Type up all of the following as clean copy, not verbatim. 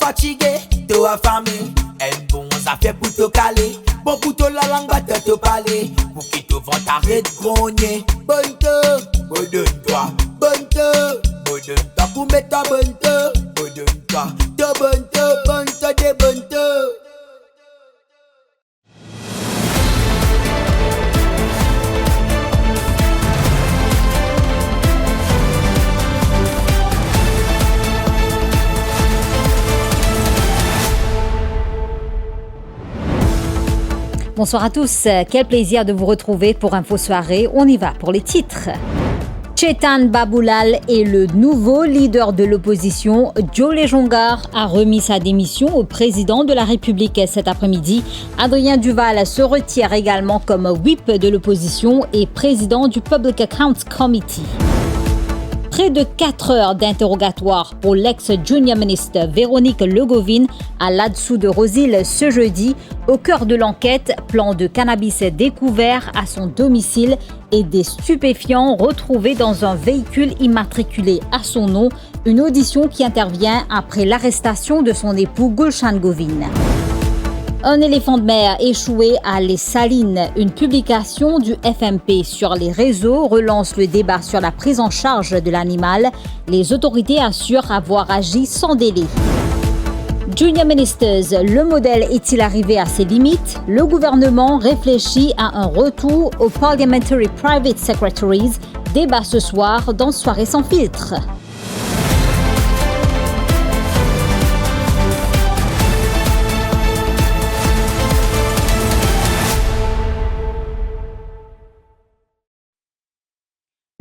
fatigué, t'es affamé. Un bon ça fait pour te caler. Bon pour te la langue va te parler. Pour qu'il te vente arrête de grogner. Bonne toi, bonne toi pour mettre ta bonne toi, des bonnes te. Bonsoir à tous, quel plaisir de vous retrouver pour Info Soirée. On y va pour les titres. Chetan Baboulal est le nouveau leader de l'opposition. Jolé Jongar a remis sa démission au président de la République cet après-midi. Adrien Duval se retire également comme whip de l'opposition et président du Public Accounts Committee. Près de 4 heures d'interrogatoire pour l'ex-junior ministre Véronique Legovine à là-dessous de Rosil ce jeudi. Au cœur de l'enquête, plan de cannabis découvert à son domicile et des stupéfiants retrouvés dans un véhicule immatriculé à son nom. Une audition qui intervient après l'arrestation de son époux Gulshan Govin. Un éléphant de mer échoué à Les Salines. Une publication du FMP sur les réseaux relance le débat sur la prise en charge de l'animal. Les autorités assurent avoir agi sans délai. Junior Ministers, le modèle est-il arrivé à ses limites? Le gouvernement réfléchit à un retour aux Parliamentary Private Secretaries. Débat ce soir dans Soirée sans filtre.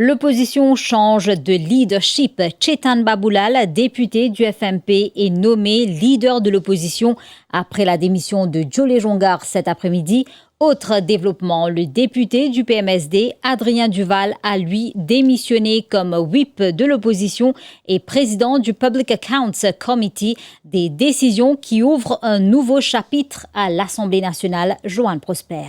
L'opposition change de leadership. Chetan Baboulal, député du FMP, est nommé leader de l'opposition après la démission de Jolé Jongar cet après-midi. Autre développement, le député du PMSD, Adrien Duval, a lui démissionné comme whip de l'opposition et président du Public Accounts Committee. Des décisions qui ouvrent un nouveau chapitre à l'Assemblée nationale. Joanne Prosper.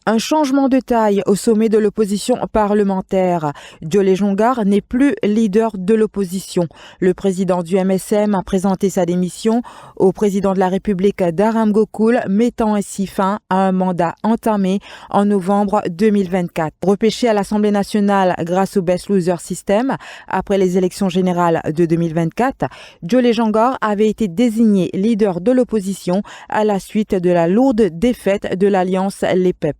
Un changement de taille au sommet de l'opposition parlementaire. Jolé Jongar n'est plus leader de l'opposition. Le président du MSM a présenté sa démission au président de la République Dharam Gokul, mettant ainsi fin à un mandat entamé en novembre 2024. Repêché à l'Assemblée nationale grâce au Best Loser System après les élections générales de 2024, Jolé Jongar avait été désigné leader de l'opposition à la suite de la lourde défaite de l'Alliance Les PEP.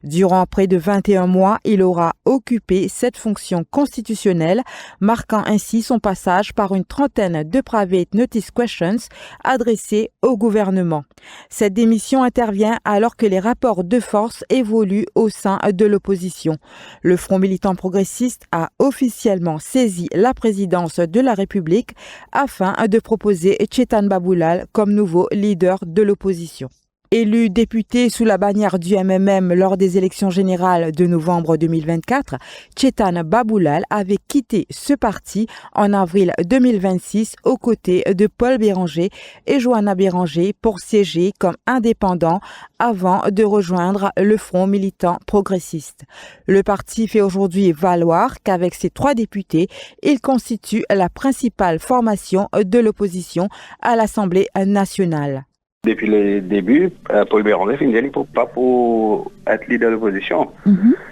Durant près de 21 mois, il aura occupé cette fonction constitutionnelle, marquant ainsi son passage par une trentaine de private notice questions adressées au gouvernement. Cette démission intervient alors que les rapports de force évoluent au sein de l'opposition. Le Front militant progressiste a officiellement saisi la présidence de la République afin de proposer Chetan Baboulal comme nouveau leader de l'opposition. Élu député sous la bannière du MMM lors des élections générales de novembre 2024, Chetan Baboulal avait quitté ce parti en avril 2026 aux côtés de Paul Béranger et Johanna Béranger pour siéger comme indépendant avant de rejoindre le Front militant progressiste. Le parti fait aujourd'hui valoir qu'avec ses 3 députés, il constitue la principale formation de l'opposition à l'Assemblée nationale. Depuis le début, Paul Béranger finit pas pour être leader de l'opposition.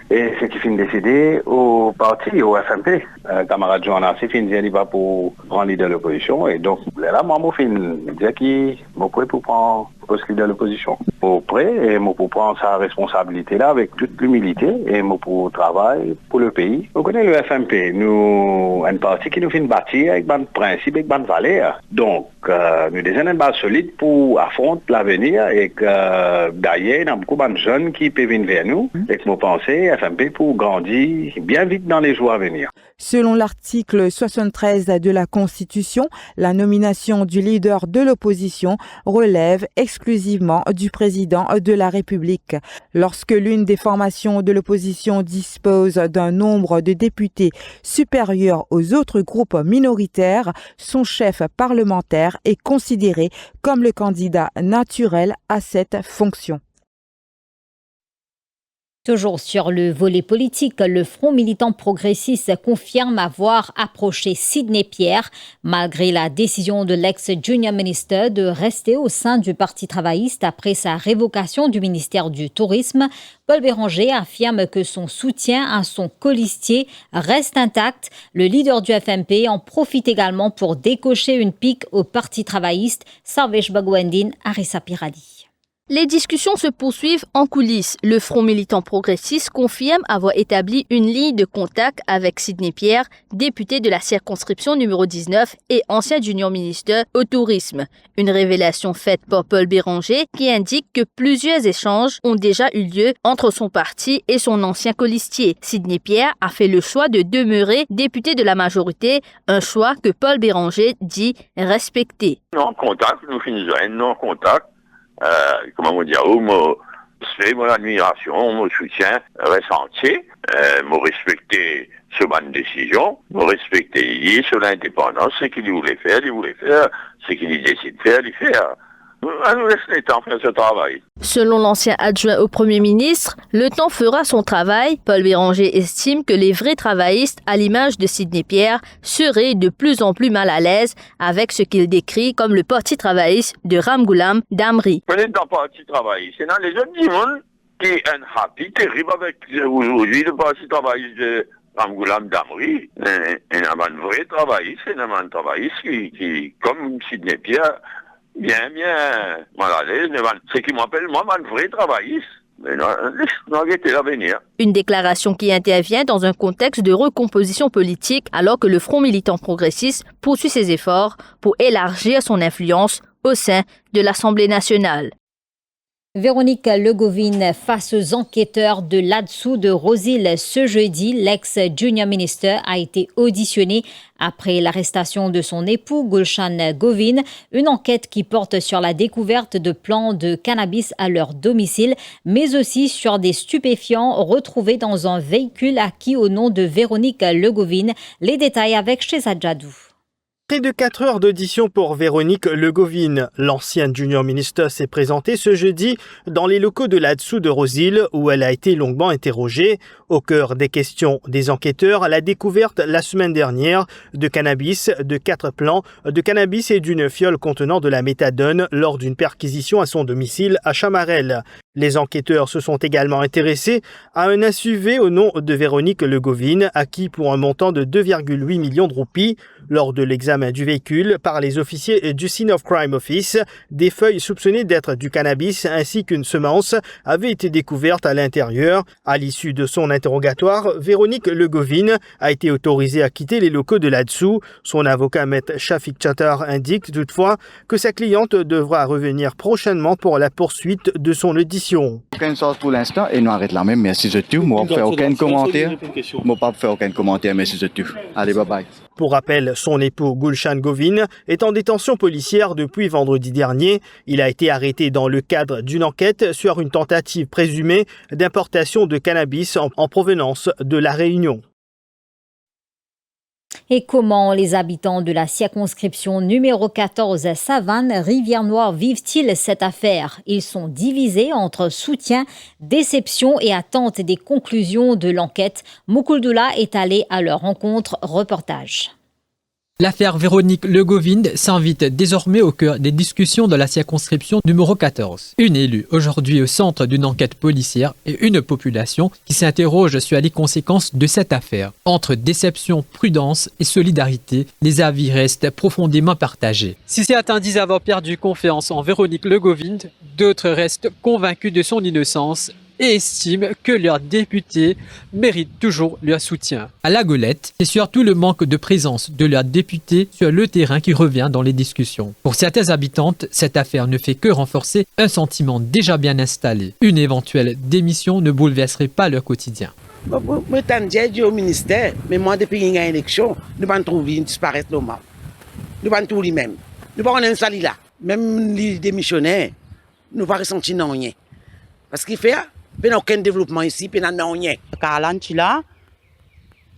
Et c'est qui finit décider au parti, au FMP. Camarade Johanna, c'est finit pas pour prendre leader de l'opposition. Et donc, là, moi, je dis qu'il m'a prêt pour prendre poste leader de l'opposition. Je suis prêt et je pour prendre sa responsabilité là avec toute l'humilité et je pour travailler pour le pays. Vous connaissez le FMP, nous, un parti qui nous fait bâtir avec des principes, avec des valeurs. Donc, nous avons une base solide pour affronter l'avenir et que d'ailleurs, il y a beaucoup de jeunes qui peuvent venir vers nous et que nous pensons FMP pour grandir bien vite dans les jours à venir. Selon l'article 73 de la Constitution, la nomination du leader de l'opposition relève exclusivement du président de la République. Lorsque l'une des formations de l'opposition dispose d'un nombre de députés supérieur aux autres groupes minoritaires, son chef parlementaire est considéré comme le candidat naturel à cette fonction. Toujours sur le volet politique, le Front militant progressiste confirme avoir approché Sidney Pierre malgré la décision de l'ex-junior minister de rester au sein du Parti travailliste après sa révocation du ministère du Tourisme. Paul Béranger affirme que son soutien à son colistier reste intact. Le leader du FMP en profite également pour décocher une pique au Parti travailliste. Sarvesh Bagwendin, Arissa Piradi. Les discussions se poursuivent en coulisses. Le Front militant progressiste confirme avoir établi une ligne de contact avec Sidney Pierre, député de la circonscription numéro 19 et ancien junior ministre au tourisme. Une révélation faite par Paul Béranger qui indique que plusieurs échanges ont déjà eu lieu entre son parti et son ancien colistier. Sidney Pierre a fait le choix de demeurer député de la majorité, un choix que Paul Béranger dit respecter. Non contact, nous finissons non contact. Comment vous dire, c'est mon admiration, mon soutien ressenti, me respecter sur ma décision, me respecter sur l'indépendance, ce qu'il voulait faire, ce qu'il décide de faire, il fait. On nous laisse le temps faire ce travail. Selon l'ancien adjoint au Premier ministre, le temps fera son travail. Paul Béranger estime que les vrais travaillistes, à l'image de Sidney Pierre, seraient de plus en plus mal à l'aise avec ce qu'il décrit comme le Parti travailliste de Ramgoolam Damri. On est dans le Parti travailliste, c'est dans les autres du monde qui est unhappy, terrible avec aujourd'hui le Parti travailliste de Ramgoolam Damri. C'est un vrai travailliste, c'est un travailliste qui, comme Sidney Pierre, bien mal à l'aise, ce qui m'appelle moi un vrai travailliste. Mais non, arrêtez l'avenir. Une déclaration qui intervient dans un contexte de recomposition politique alors que le Front militant progressiste poursuit ses efforts pour élargir son influence au sein de l'Assemblée nationale. Véronique Legovine face aux enquêteurs de l'ADSU de Rosil. Ce jeudi, l'ex-junior minister a été auditionné après l'arrestation de son époux Gulshan Govin. Une enquête qui porte sur la découverte de plants de cannabis à leur domicile, mais aussi sur des stupéfiants retrouvés dans un véhicule acquis au nom de Véronique Legovine. Les détails avec Shehzad Jadou. Près de 4 heures d'audition pour Véronique Legovine. L'ancienne junior minister s'est présentée ce jeudi dans les locaux de l'ADSU de Rosil où elle a été longuement interrogée. Au cœur des questions des enquêteurs, la découverte la semaine dernière de cannabis, de 4 plants de cannabis et d'une fiole contenant de la méthadone lors d'une perquisition à son domicile à Chamarel. Les enquêteurs se sont également intéressés à un SUV au nom de Véronique Legovine, acquis pour un montant de 2,8 millions de roupies. Lors de l'examen du véhicule par les officiers du Scene of Crime Office, des feuilles soupçonnées d'être du cannabis ainsi qu'une semence avaient été découvertes à l'intérieur. À l'issue de son interrogatoire, Véronique Legovine a été autorisée à quitter les locaux de l'ADSU. Son avocat Maître Shafik Chattar indique toutefois que sa cliente devra revenir prochainement pour la poursuite de son audition. Aucune sorte pour l'instant et nous arrête là même. Merci de tout. Moi, je ne fais aucun commentaire. Moi, pas faire aucun commentaire. Merci de tout. Allez, bye bye. Pour rappel, son époux Gulshan Govin est en détention policière depuis vendredi dernier. Il a été arrêté dans le cadre d'une enquête sur une tentative présumée d'importation de cannabis en provenance de La Réunion. Et comment les habitants de la circonscription numéro 14 Savane-Rivière-Noire vivent-ils cette affaire? Ils sont divisés entre soutien, déception et attente des conclusions de l'enquête. Moukouldoula est allé à leur rencontre. Reportage. L'affaire Véronique Legovine s'invite désormais au cœur des discussions de la circonscription numéro 14. Une élue aujourd'hui au centre d'une enquête policière et une population qui s'interroge sur les conséquences de cette affaire. Entre déception, prudence et solidarité, les avis restent profondément partagés. Si certains disent avoir perdu confiance en Véronique Legovine, d'autres restent convaincus de son innocence et estiment que leurs députés méritent toujours leur soutien. À la Golette, c'est surtout le manque de présence de leurs députés sur le terrain qui revient dans les discussions. Pour certaines habitantes, cette affaire ne fait que renforcer un sentiment déjà bien installé. Une éventuelle démission ne bouleverserait pas leur quotidien. Je suis au ministère, mais moi, depuis qu'il y a une élection, nous ne trouvons pas disparaître normal. Nous ne trouvons pas lui-même. Nous ne pouvons pas salir là. Même les démissionnaires, nous ne pouvons pas ressentir rien. Parce qu'il fait il n'y a aucun développement ici, il n'y a rien. Caroline, tu l'as,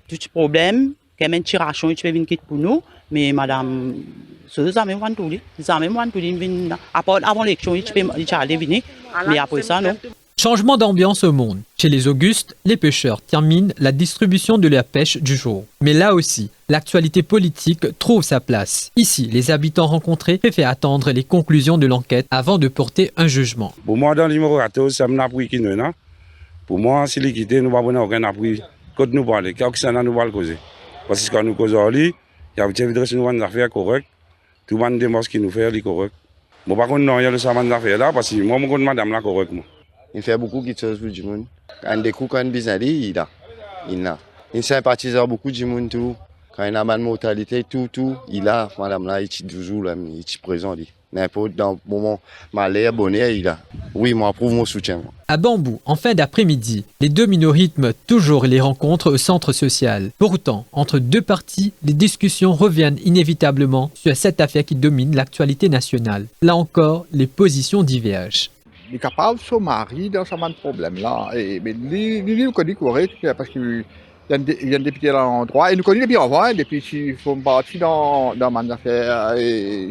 tout problème, quand même, tu rachons, tu peux venir pour nous, mais madame, ça même pas tout, ça même pas tout, avant l'élection, tu peux aller venir, mais après ça, non. Changement d'ambiance au monde. Chez les Augustes, les pêcheurs terminent la distribution de la pêche du jour. Mais là aussi, l'actualité politique trouve sa place. Ici, les habitants rencontrés préfèrent attendre les conclusions de l'enquête avant de porter un jugement. Pour moi, dans le numéro 14, ça m'a appris qui nous. Pour moi, si l'équité, nous n'avons aucun appris. Quand nous parlons, qu'est-ce que nous allons causer? Parce que quand nous causons, il y a une affaire correcte. Tout le monde démontre ce qu'il nous fait, il est correct. Bon, par contre, non, il y a le savant d'affaires là, parce que moi, je connais madame là correctement. Il fait beaucoup de choses pour du monde. Quand il coups, quand il business, il a. Il sympathise beaucoup du monde tout. Quand il a une mortalité, tout, il a. Madame là, il est toujours là, il est présent. N'importe dans le moment malheur, bonheur, il a. Oui, moi, approuve mon soutien. À Bambou, en fin d'après-midi, les dominos rythment toujours les rencontres au centre social. Pourtant, entre deux parties, les discussions reviennent inévitablement sur cette affaire qui domine l'actualité nationale. Là encore, les positions divergent. Il est capable de se marier dans ce problème-là. Mais il nous connaît correct parce qu'il y a un député dans l'endroit. Il nous connaît depuis avant, depuis qu'il faut partir dans les affaires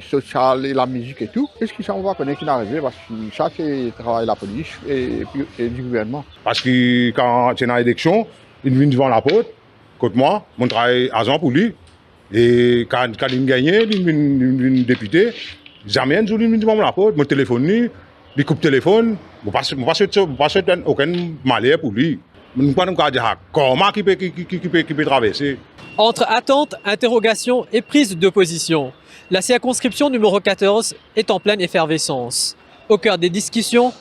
sociales et la musique et tout. Qu'est-ce qu'on va connaître qui est arrivé? Parce que ça, c'est le travail de la police et du gouvernement. Parce que quand c'est une élection, il vient devant la porte, contre moi, mon travail agent pour lui. Et quand il gagne, il vient député, jamais il vient devant la porte, mon téléphone. Il coupe le téléphone, je ne pas souhaiter aucun malheur pour lui. Je ne peux pas dire comment il peut traverser. Entre attente, interrogation et prise de position, la circonscription numéro 14 est en pleine effervescence. Au cœur des discussions,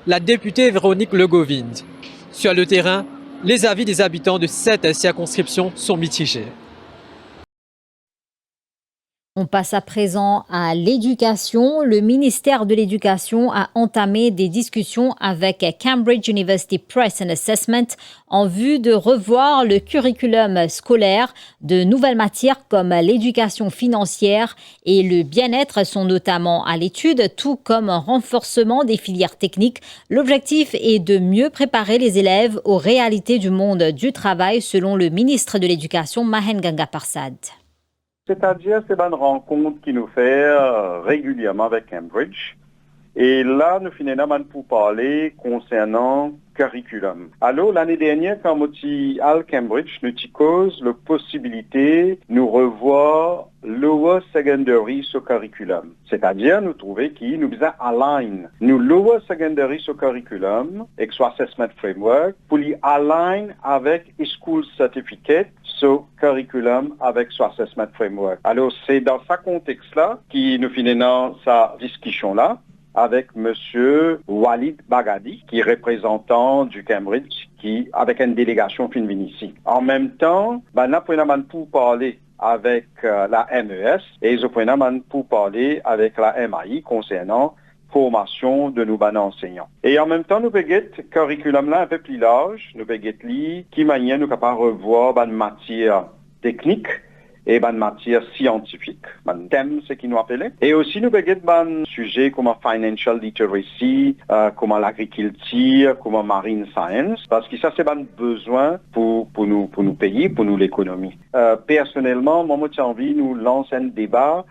la députée Véronique Legovind. Sur le terrain, les avis des habitants de cette circonscription sont mitigés. On passe à présent à l'éducation. Le ministère de l'Éducation a entamé des discussions avec Cambridge University Press and Assessment en vue de revoir le curriculum scolaire. De nouvelles matières comme l'éducation financière et le bien-être sont notamment à l'étude, tout comme un renforcement des filières techniques. L'objectif est de mieux préparer les élèves aux réalités du monde du travail, selon le ministre de l'Éducation, Mahen Ganga Parsad. C'est-à-dire, c'est une rencontre qui nous fait régulièrement avec Cambridge. Et là, nous finissons pour parler concernant curriculum. Alors, l'année dernière, quand nous sommes à Cambridge, nous avons la possibilité de nous revoir lower secondary sur curriculum. C'est-à-dire, nous trouvons qu'il nous besoin align. Nous lower secondary sur curriculum, avec son assessment framework, pour les align avec school certificate sur curriculum avec son assessment framework. Alors, c'est dans ce contexte-là que nous finissons cette discussion-là avec M. Walid Bagadi, qui est représentant du Cambridge, qui avec une délégation fin venue ici. En même temps, nous prenons pour parler avec la MES et nous prenons pour parler avec la MAI concernant formation de nos enseignants. Et en même temps, nous avons un curriculum là un peu plus large, nous avons qui manière nous capables de revoir une matière technique et une matière scientifique, un thème, ce qui nous appelle. Et aussi, nous avons un sujet comme financial literacy, comme l'agriculture, comme marine science, parce que ça, c'est un besoin pour nous pays, pour nous l'économie. Personnellement, moi, j'ai envie de nous lancer un débat,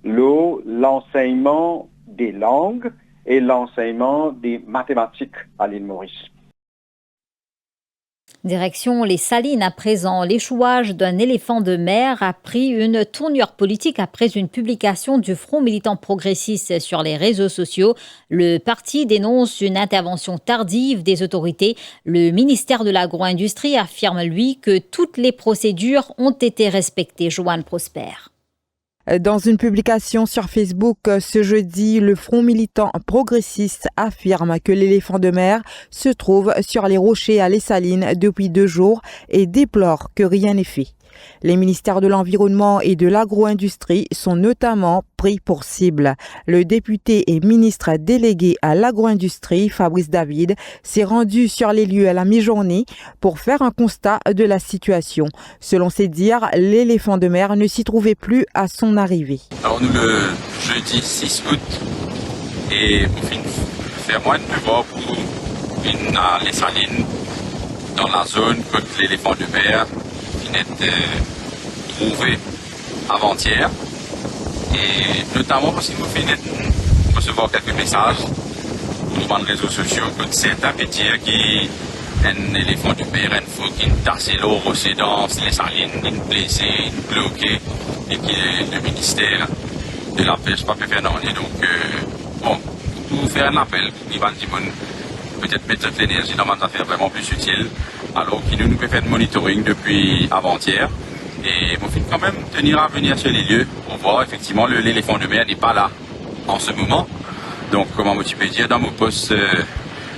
l'enseignement des langues et l'enseignement des mathématiques à l'île Maurice. Direction les Salines à présent. L'échouage d'un éléphant de mer a pris une tournure politique après une publication du Front militant progressiste sur les réseaux sociaux. Le parti dénonce une intervention tardive des autorités. Le ministère de l'Agro-Industrie affirme, lui, que toutes les procédures ont été respectées. Joanne Prosper. Dans une publication sur Facebook ce jeudi, le Front militant progressiste affirme que l'éléphant de mer se trouve sur les rochers à Les Salines depuis 2 jours et déplore que rien n'est fait. Les ministères de l'Environnement et de l'Agro-Industrie sont notamment pris pour cible. Le député et ministre délégué à l'Agro-Industrie, Fabrice David, s'est rendu sur les lieux à la mi-journée pour faire un constat de la situation. Selon ses dires, l'éléphant de mer ne s'y trouvait plus à son arrivée. Alors nous, le jeudi 6 août, et pour faire moins de voir pour Les Salines, dans la zone que l'éléphant de mer est trouvé avant-hier, et notamment parce qu'il nous fait recevoir quelques messages sur les réseaux sociaux que certains pétiers qui un éléphant de mer, un fou qui tasse l'eau, dans les salines, une blessée, une bloquée, et qui est le ministère de la pêche pas fait faire non. Et donc, bon, pour faire un appel, il va dire, peut-être mettre l'énergie dans une affaire vraiment plus utile, alors qu'il nous peut faire de monitoring depuis avant-hier. Et il faut quand même tenir à venir sur les lieux pour voir effectivement l'éléphant de mer n'est pas là en ce moment. Donc, comment tu peux dire, dans mon poste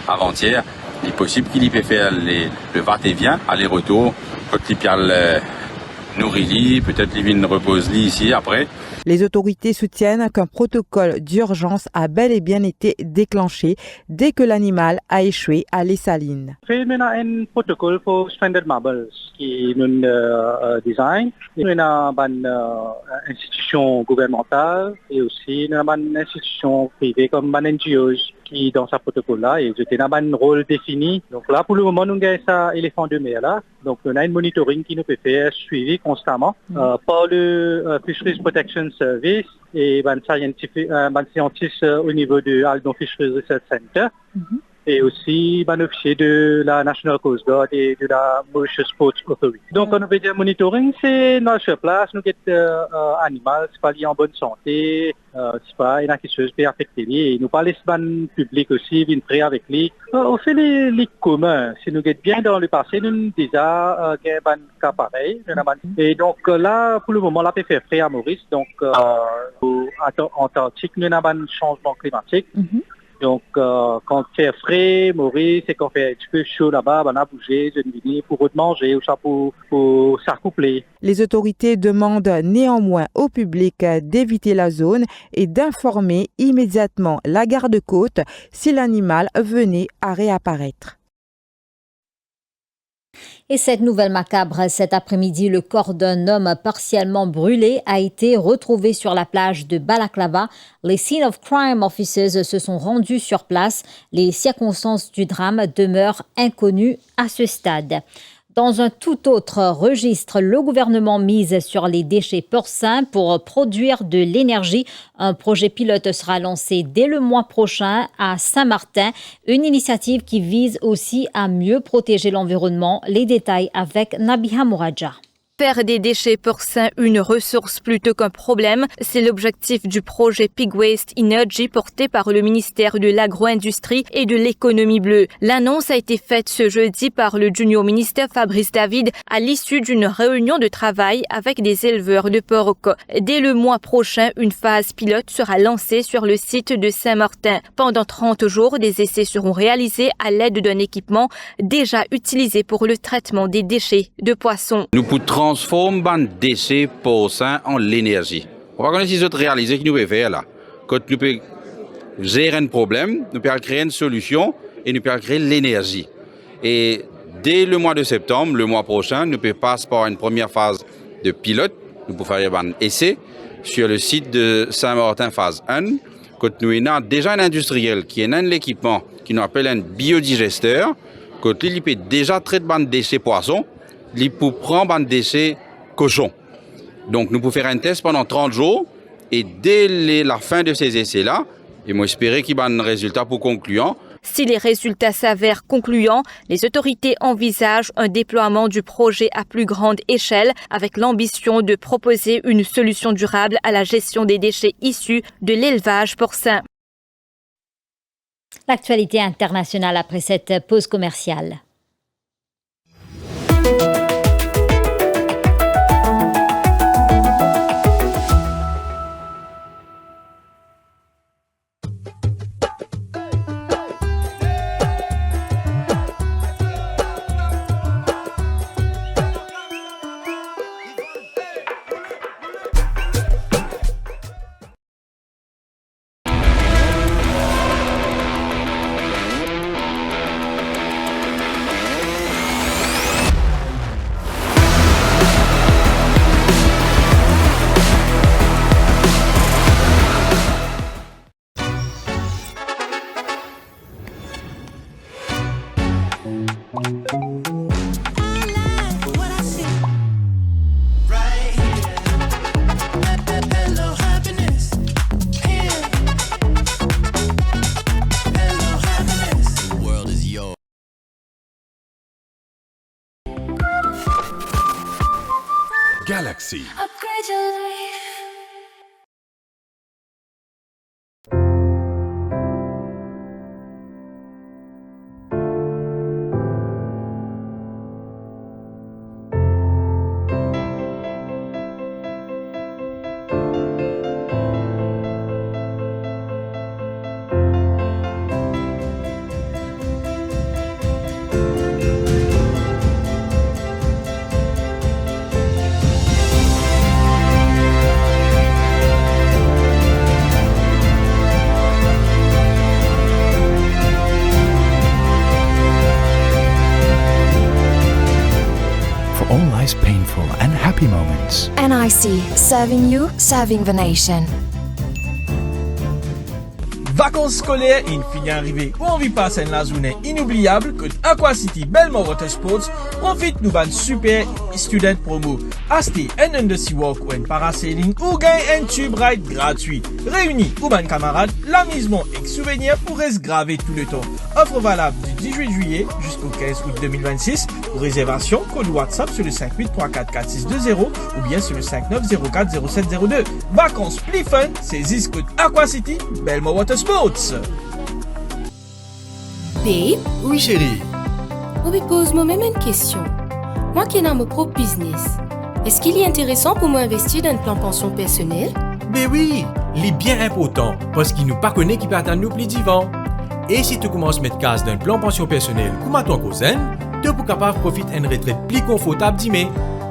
avant-hier, il est possible qu'il y peut faire le va-et-vient, aller-retour, quand il y a le nourri-lit, peut-être il vient repose-lit ici après. Les autorités soutiennent qu'un protocole d'urgence a bel et bien été déclenché dès que l'animal a échoué à Les Salines. Nous avons un protocole pour Stranded Marbles qui nous design. Nous avons une institution gouvernementale et aussi nous avons une institution privée comme une NGO qui dans ce protocole-là et c'était un rôle défini. Donc là, pour le moment, nous avons ça éléphant de mer là. Donc on a un monitoring qui nous peut faire suivi constamment par le Fisheries Protection Service et un scientiste au niveau du Aldon Fisheries Research Center. Et aussi un officier de la National Coast Guard et de la Mauritius Sports Authority. Donc, quand on fait du monitoring, c'est dans sur place, nous avons animal, c'est pas lié en bonne santé, c'est pas une chose qui peut affecter lui. Et nous parlons de public aussi, vient prêt avec lui. On fait les communs. Si nous sommes bien dans le passé, nous avons déjà un cas pareil. Et donc là, pour le moment, là, on peut faire frais à Maurice. Donc, en Antarctique, nous avons un changement climatique. Donc, quand on fait frais, Maurice, et quand on fait un petit peu chaud là-bas, on a bougé, pour manger ou ça pour s'accoupler. Les autorités demandent néanmoins au public d'éviter la zone et d'informer immédiatement la garde-côte si l'animal venait à réapparaître. Et cette nouvelle macabre, cet après-midi, le corps d'un homme partiellement brûlé a été retrouvé sur la plage de Balaklava. Les Scene of Crime Officers se sont rendus sur place. Les circonstances du drame demeurent inconnues à ce stade. Dans un tout autre registre, le gouvernement mise sur les déchets porcins pour produire de l'énergie. Un projet pilote sera lancé dès le mois prochain à Saint-Martin, une initiative qui vise aussi à mieux protéger l'environnement. Les détails avec Nabiha Mouradja. Faire des déchets porcins une ressource plutôt qu'un problème, c'est l'objectif du projet Pig Waste Energy porté par le ministère de l'Agro-Industrie et de l'Économie bleue. L'annonce a été faite ce jeudi par le junior ministre Fabrice David à l'issue d'une réunion de travail avec des éleveurs de porcs. Dès le mois prochain, une phase pilote sera lancée sur le site de Saint-Martin. Pendant 30 jours, des essais seront réalisés à l'aide d'un équipement déjà utilisé pour le traitement des déchets de poissons. Nous transforme les déchets porcins en l'énergie. On va essayer de réaliser ce que nous pouvons faire là. Quand nous pouvons gérer un problème, nous pouvons créer une solution et nous pouvons créer l'énergie. Et dès le mois de septembre, le mois prochain, nous pouvons passer par une première phase de pilote. Nous pouvons faire un essai sur le site de Saint-Martin phase 1. Quand nous avons déjà un industriel qui a un équipement qui nous appelle un biodigesteur, quand il peut déjà traiter des déchets poissons, il peut prendre des déchets cochons. Donc, nous pouvons faire un test pendant 30 jours et dès la fin de ces essais-là, et moi espérer qu'il y ait un résultat pour concluant. Si les résultats s'avèrent concluants, les autorités envisagent un déploiement du projet à plus grande échelle avec l'ambition de proposer une solution durable à la gestion des déchets issus de l'élevage porcin. L'actualité internationale après cette pause commerciale. Taxi. Upgrade your life. For all life's painful and happy moments. NIC, serving you, serving the nation. Vacances scolaires et une fin arrivée. Ou envie passer une journée inoubliable que Aqua City Belmont Water Sports profite nous ban super student promo. Acheter un undersea walk ou un parasailing ou gain un tube ride gratuit. Réunis ou ban camarades, l'amusement et souvenirs pourraient se graver tout le temps. Offre valable du 18 juillet jusqu'au 15 août 2026. Pour réservation, code WhatsApp sur le 58344620 ou bien sur le 59040702. Vacances plus fun, saisis code Aqua City Belmont Water Sports. Babe? Oui, chérie. Oui, pose-moi même une question. Moi qui ai dans mon propre business, est-ce qu'il est intéressant pour moi investir dans un plan pension personnel? Ben oui, il est bien important parce qu'il nous pas connaît qui peut attendre nous plus d'ivant. Et si tu commences à mettre casse d'un plan pension personnel comme à ton cousin, tu es capable de profiter d'une retraite plus confortable d'y.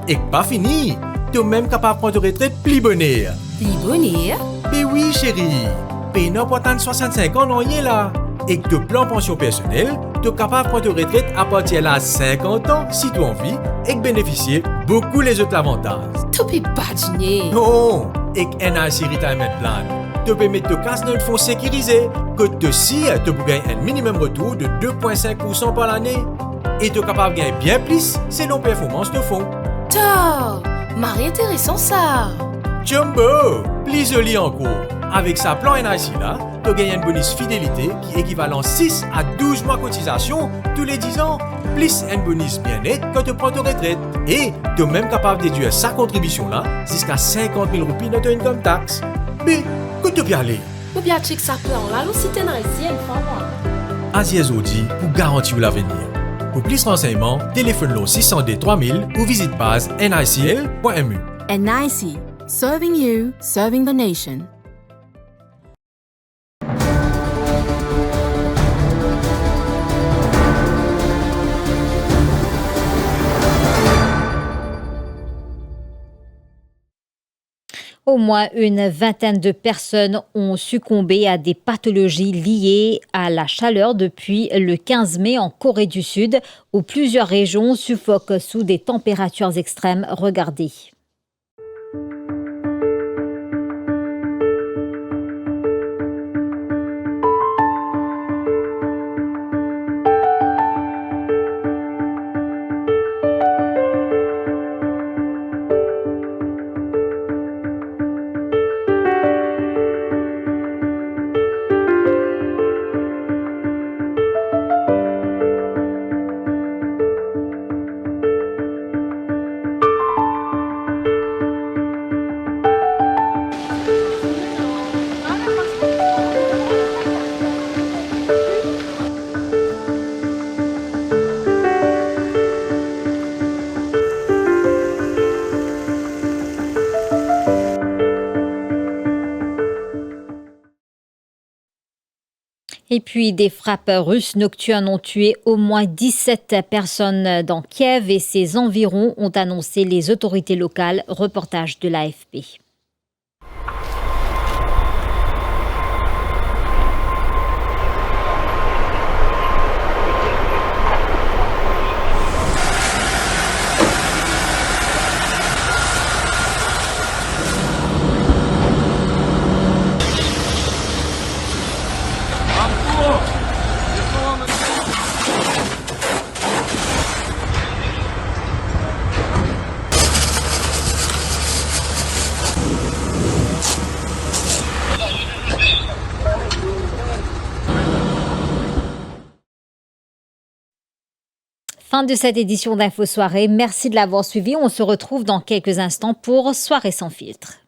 Et pas fini, tu es même capable de prendre une retraite plus bonheur. Plus bonheur? Ben oui, chérie. Payant pour attendre 65 ans, non, y est là. Et que plan pension personnel, tu es capable de prendre une retraite à partir de 50 ans si tu as envie et de bénéficier beaucoup les autres avantages. Tu peux pas dîner. Non, et NIC Retirement Plan. Tu peux mettre ta casse dans un fonds sécurisé que tu si tu peux gagner un minimum retour de 2,5% par l'année. Et tu es capable de gagner bien plus selon performance de fonds. Top! Marie intéressant ça. Jumbo! Plus joli encore. Avec sa plan NIC là, tu gagnes un bonus fidélité qui est équivalent 6 à 12 mois de cotisation tous les 10 ans, plus un bonus bien-être quand tu prends ta retraite. Et tu es même capable de déduire sa contribution là jusqu'à 50 000 roupies dans ton income tax. Mais, que tu peux y aller? Ou bien check sa plan là, ou si t'es dans ici, une fois moi. Aziz Audi pour garantir l'avenir. Pour plus de renseignements, téléphone-le 600D 3000 ou visite base nicl.mu. NIC, serving you, serving the nation. Au moins une vingtaine de personnes ont succombé à des pathologies liées à la chaleur depuis le 15 mai en Corée du Sud, où plusieurs régions suffoquent sous des températures extrêmes. Regardez. Et puis, des frappes russes nocturnes ont tué au moins 17 personnes dans Kiev et ses environs, ont annoncé les autorités locales. Reportage de l'AFP. Fin de cette édition d'Info Soirée. Merci de l'avoir suivi. On se retrouve dans quelques instants pour Soirée sans filtre.